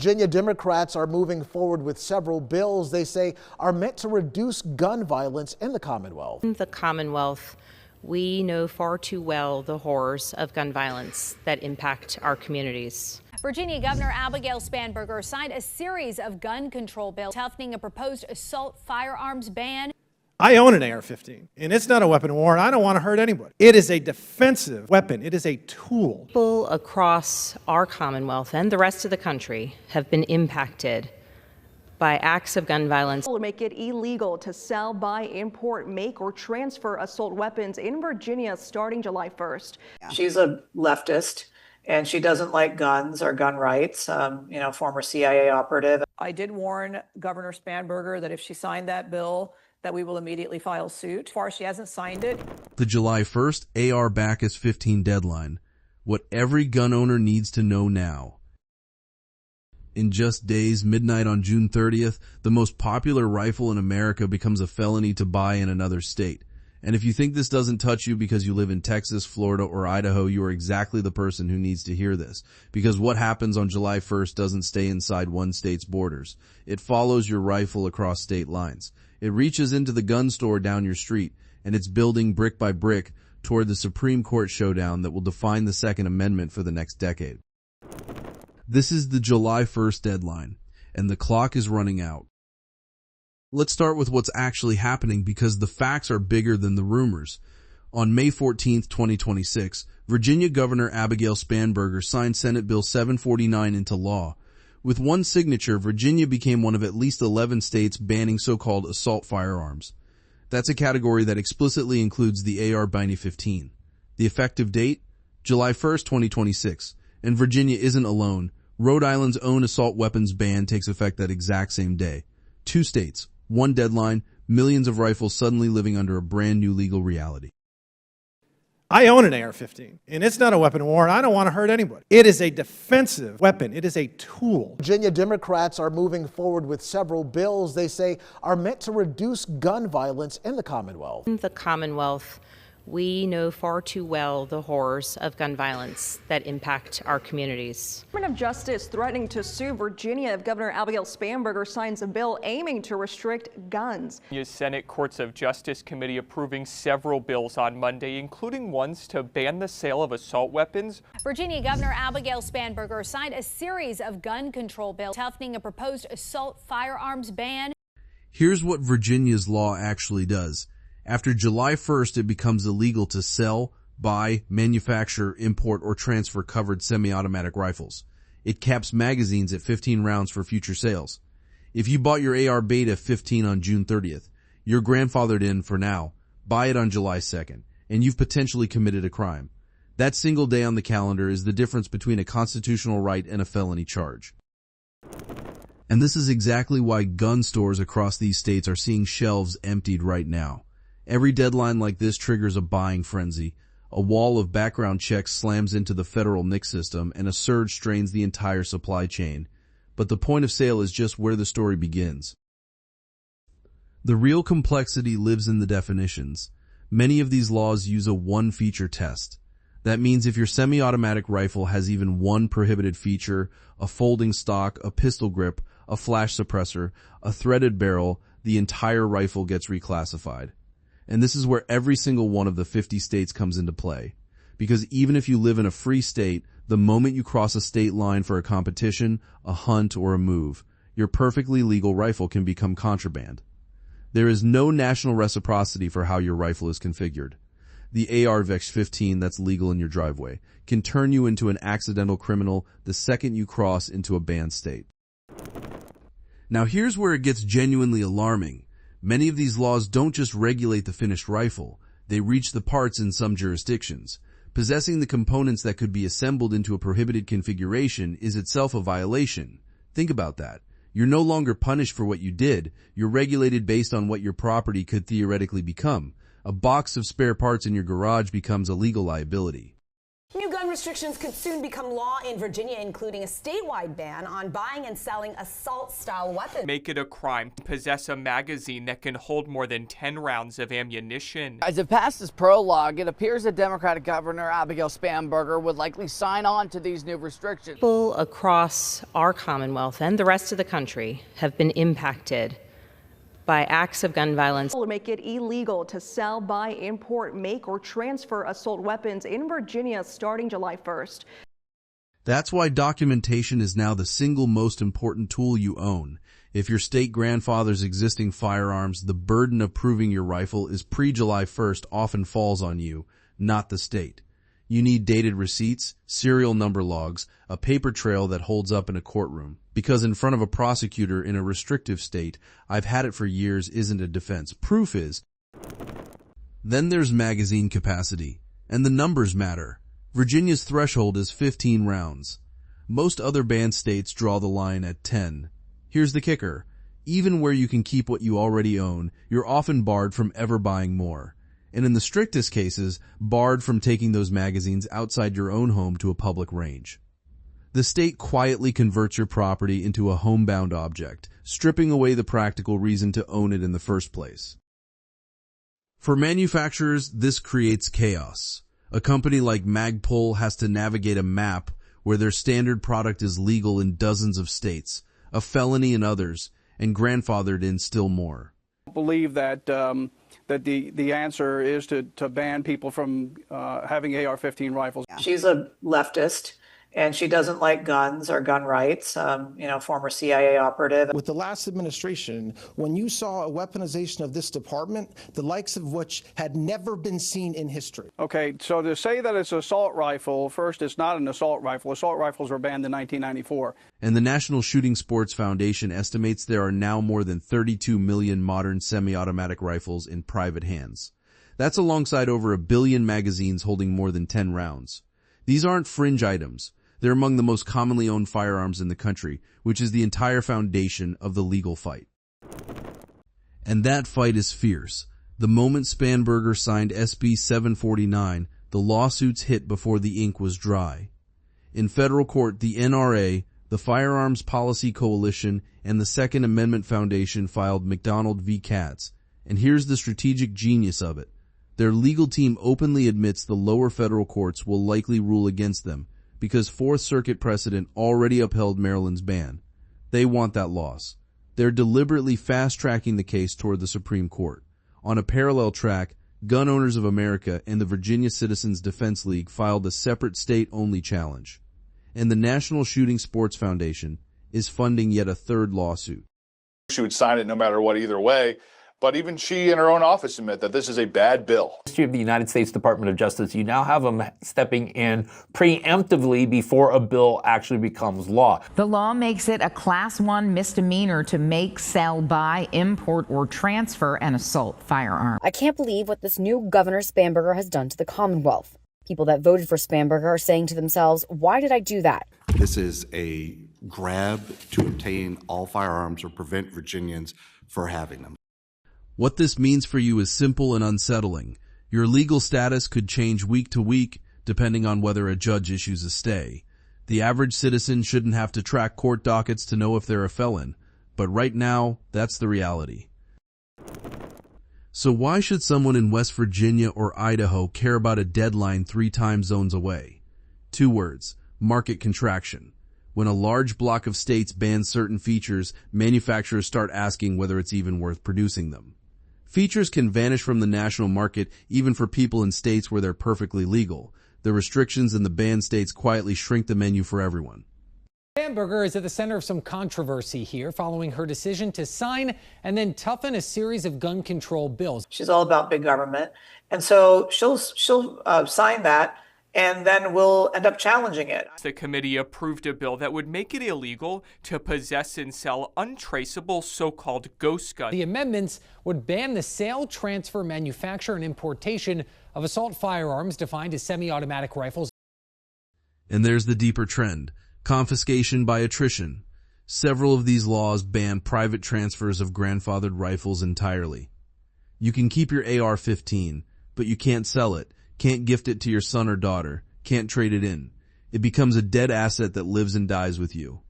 Virginia Democrats are moving forward with several bills they say are meant to reduce gun violence in the Commonwealth. In the Commonwealth, we know far too well the horrors of gun violence that impact our communities. Virginia Governor Abigail Spanberger signed a series of gun control bills toughening a proposed assault firearms ban. I own an AR-15, and it's not a weapon of war, and I don't want to hurt anybody. It is a defensive weapon. It is a tool. People across our Commonwealth and the rest of the country have been impacted by acts of gun violence. Will make it illegal to sell, buy, import, make, or transfer assault weapons in Virginia starting July 1st. She's a leftist, and she doesn't like guns or gun rights, former CIA operative. I did warn Governor Spanberger that if she signed that bill, that we will immediately file suit. As far as she hasn't signed it. The July 1st AR-15 deadline. What every gun owner needs to know now. In just days, midnight on June 30th, the most popular rifle in America becomes a felony to buy in another state. And if you think this doesn't touch you because you live in Texas, Florida, or Idaho, you are exactly the person who needs to hear this. Because what happens on July 1st doesn't stay inside one state's borders. It follows your rifle across state lines. It reaches into the gun store down your street, and it's building brick by brick toward the Supreme Court showdown that will define the Second Amendment for the next decade. This is the July 1st deadline, and the clock is running out. Let's start with what's actually happening because the facts are bigger than the rumors. On May 14, 2026, Virginia Governor Abigail Spanberger signed Senate Bill 749 into law. With one signature, Virginia became one of at least 11 states banning so-called assault firearms. That's a category that explicitly includes the AR-15. The effective date? July 1st, 2026. And Virginia isn't alone. Rhode Island's own assault weapons ban takes effect that exact same day. 2 states, 1 deadline, millions of rifles suddenly living under a brand new legal reality. I own an AR-15, and it's not a weapon of war, and I don't want to hurt anybody. It is a defensive weapon. It is a tool. Virginia Democrats are moving forward with several bills they say are meant to reduce gun violence in the Commonwealth. In the Commonwealth, we know far too well the horrors of gun violence that impact our communities. Department of Justice threatening to sue Virginia if Governor Abigail Spanberger signs a bill aiming to restrict guns. The Senate Courts of Justice Committee approving several bills on Monday, including ones to ban the sale of assault weapons. Virginia Governor Abigail Spanberger signed a series of gun control bills toughening a proposed assault firearms ban. Here's what Virginia's law actually does. After July 1st, it becomes illegal to sell, buy, manufacture, import, or transfer covered semi-automatic rifles. It caps magazines at 15 rounds for future sales. If you bought your AR-15 on June 30th, you're grandfathered in for now. Buy it on July 2nd, and you've potentially committed a crime. That single day on the calendar is the difference between a constitutional right and a felony charge. And this is exactly why gun stores across these states are seeing shelves emptied right now. Every deadline like this triggers a buying frenzy. A wall of background checks slams into the federal NICS system, and a surge strains the entire supply chain. But the point of sale is just where the story begins. The real complexity lives in the definitions. Many of these laws use a one-feature test. That means if your semi-automatic rifle has even one prohibited feature, a folding stock, a pistol grip, a flash suppressor, a threaded barrel, the entire rifle gets reclassified. And this is where every single one of the 50 states comes into play. Because even if you live in a free state, the moment you cross a state line for a competition, a hunt, or a move, your perfectly legal rifle can become contraband. There is no national reciprocity for how your rifle is configured. The AR-15 that's legal in your driveway can turn you into an accidental criminal the second you cross into a banned state. Now here's where it gets genuinely alarming. Many of these laws don't just regulate the finished rifle, they reach the parts in some jurisdictions. Possessing the components that could be assembled into a prohibited configuration is itself a violation. Think about that. You're no longer punished for what you did, you're regulated based on what your property could theoretically become. A box of spare parts in your garage becomes a legal liability. New gun restrictions could soon become law in Virginia, including a statewide ban on buying and selling assault-style weapons. Make it a crime to possess a magazine that can hold more than 10 rounds of ammunition. As it passes prologue, it appears that Democratic Governor Abigail Spanberger would likely sign on to these new restrictions. People across our Commonwealth and the rest of the country have been impacted by acts of gun violence. Will make it illegal to sell, buy, import, make, or transfer assault weapons in Virginia starting July 1st. That's why documentation is now the single most important tool you own. If your state grandfather's existing firearms, the burden of proving your rifle is pre-July 1st often falls on you, not the state. You need dated receipts, serial number logs, a paper trail that holds up in a courtroom. Because in front of a prosecutor in a restrictive state, I've had it for years isn't a defense. Proof is. Then there's magazine capacity. And the numbers matter. Virginia's threshold is 15 rounds. Most other banned states draw the line at 10. Here's the kicker. Even where you can keep what you already own, you're often barred from ever buying more. And in the strictest cases, barred from taking those magazines outside your own home to a public range. The state quietly converts your property into a homebound object, stripping away the practical reason to own it in the first place. For manufacturers, this creates chaos. A company like Magpul has to navigate a map where their standard product is legal in dozens of states, a felony in others, and grandfathered in still more. I believe that the answer is to ban people from having AR-15 rifles. She's a leftist, and she doesn't like guns or gun rights, former CIA operative. With the last administration, when you saw a weaponization of this department, the likes of which had never been seen in history. Okay, so to say that it's an assault rifle, first, it's not an assault rifle. Assault rifles were banned in 1994. And the National Shooting Sports Foundation estimates there are now more than 32 million modern semi-automatic rifles in private hands. That's alongside over 1 billion magazines holding more than 10 rounds. These aren't fringe items. They're among the most commonly owned firearms in the country, which is the entire foundation of the legal fight. And that fight is fierce. The moment Spanberger signed SB 749, the lawsuits hit before the ink was dry. In federal court, the NRA, the Firearms Policy Coalition, and the Second Amendment Foundation filed McDonald v. Katz. And here's the strategic genius of it. Their legal team openly admits the lower federal courts will likely rule against them, because Fourth Circuit precedent already upheld Maryland's ban. They want that loss. They're deliberately fast-tracking the case toward the Supreme Court. On a parallel track, Gun Owners of America and the Virginia Citizens Defense League filed a separate state-only challenge. And the National Shooting Sports Foundation is funding yet a third lawsuit. She would sign it no matter what either way. But even she in her own office admit that this is a bad bill. History of the United States Department of Justice, you now have them stepping in preemptively before a bill actually becomes law. The law makes it a Class 1 misdemeanor to make, sell, buy, import, or transfer an assault firearm. I can't believe what this new Governor Spanberger has done to the Commonwealth. People that voted for Spanberger are saying to themselves, why did I do that? This is a grab to obtain all firearms or prevent Virginians from having them. What this means for you is simple and unsettling. Your legal status could change week to week, depending on whether a judge issues a stay. The average citizen shouldn't have to track court dockets to know if they're a felon, but right now, that's the reality. So why should someone in West Virginia or Idaho care about a deadline 3 time zones away? 2 words, market contraction. When a large block of states ban certain features, manufacturers start asking whether it's even worth producing them. Features can vanish from the national market even for people in states where they're perfectly legal. The restrictions in the banned states quietly shrink the menu for everyone. Spanberger is at the center of some controversy here following her decision to sign and then toughen a series of gun control bills. She's all about big government. And so she'll sign that, and then we'll end up challenging it. The committee approved a bill that would make it illegal to possess and sell untraceable so-called ghost guns. The amendments would ban the sale, transfer, manufacture, and importation of assault firearms defined as semi-automatic rifles. And there's the deeper trend, confiscation by attrition. Several of these laws ban private transfers of grandfathered rifles entirely. You can keep your AR-15, but you can't sell it. Can't gift it to your son or daughter, can't trade it in. It becomes a dead asset that lives and dies with you.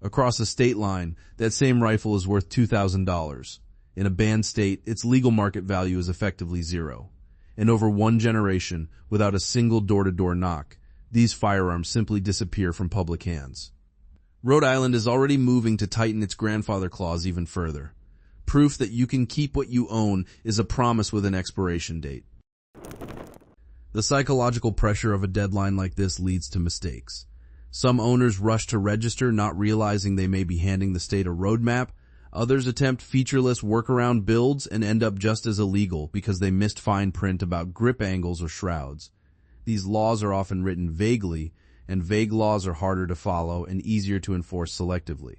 Across a state line, that same rifle is worth $2,000. In a banned state, its legal market value is effectively zero. And over one generation, without a single door-to-door knock, these firearms simply disappear from public hands. Rhode Island is already moving to tighten its grandfather clause even further. Proof that you can keep what you own is a promise with an expiration date. The psychological pressure of a deadline like this leads to mistakes. Some owners rush to register, not realizing they may be handing the state a roadmap. Others attempt featureless workaround builds and end up just as illegal because they missed fine print about grip angles or shrouds. These laws are often written vaguely, and vague laws are harder to follow and easier to enforce selectively.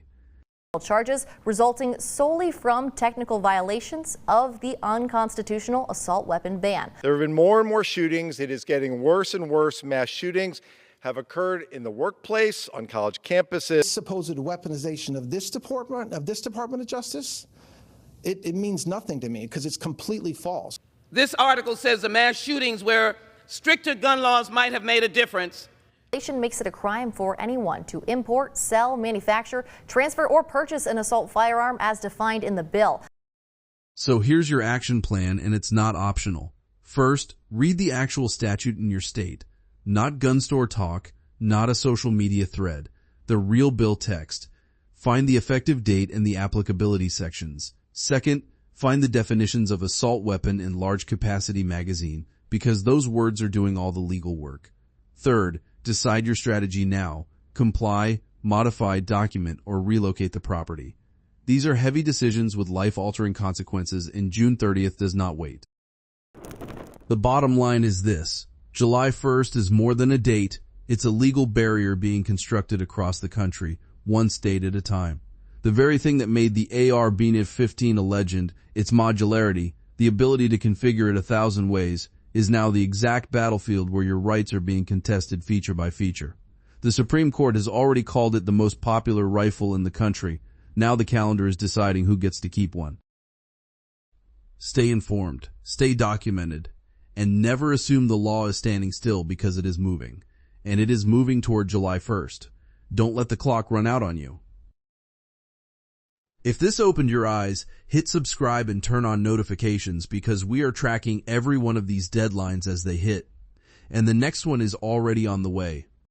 Charges resulting solely from technical violations of the unconstitutional assault weapon ban. There have been more and more shootings. It is getting worse and worse. Mass shootings have occurred in the workplace, on college campuses. Supposed weaponization of this Department of Justice, it means nothing to me because it's completely false. This article says the mass shootings where stricter gun laws might have made a difference. Makes it a crime for anyone to import, sell, manufacture, transfer, or purchase an assault firearm as defined in the bill. So here's your action plan, and it's not optional. First, read the actual statute in your state. Not gun store talk, not a social media thread. The real bill text. Find the effective date and the applicability sections. Second, find the definitions of assault weapon in large capacity magazine, because those words are doing all the legal work. Third, decide your strategy now. Comply, modify, document, or relocate the property. These are heavy decisions with life-altering consequences, and June 30th does not wait. The bottom line is this. July 1st is more than a date. It's a legal barrier being constructed across the country, one state at a time. The very thing that made the AR-15 a legend, its modularity, the ability to configure it 1,000 ways, is now the exact battlefield where your rights are being contested feature by feature. The Supreme Court has already called it the most popular rifle in the country. Now the calendar is deciding who gets to keep one. Stay informed, stay documented, and never assume the law is standing still because it is moving. And it is moving toward July 1st. Don't let the clock run out on you. If this opened your eyes, hit subscribe and turn on notifications because we are tracking every one of these deadlines as they hit. And the next one is already on the way.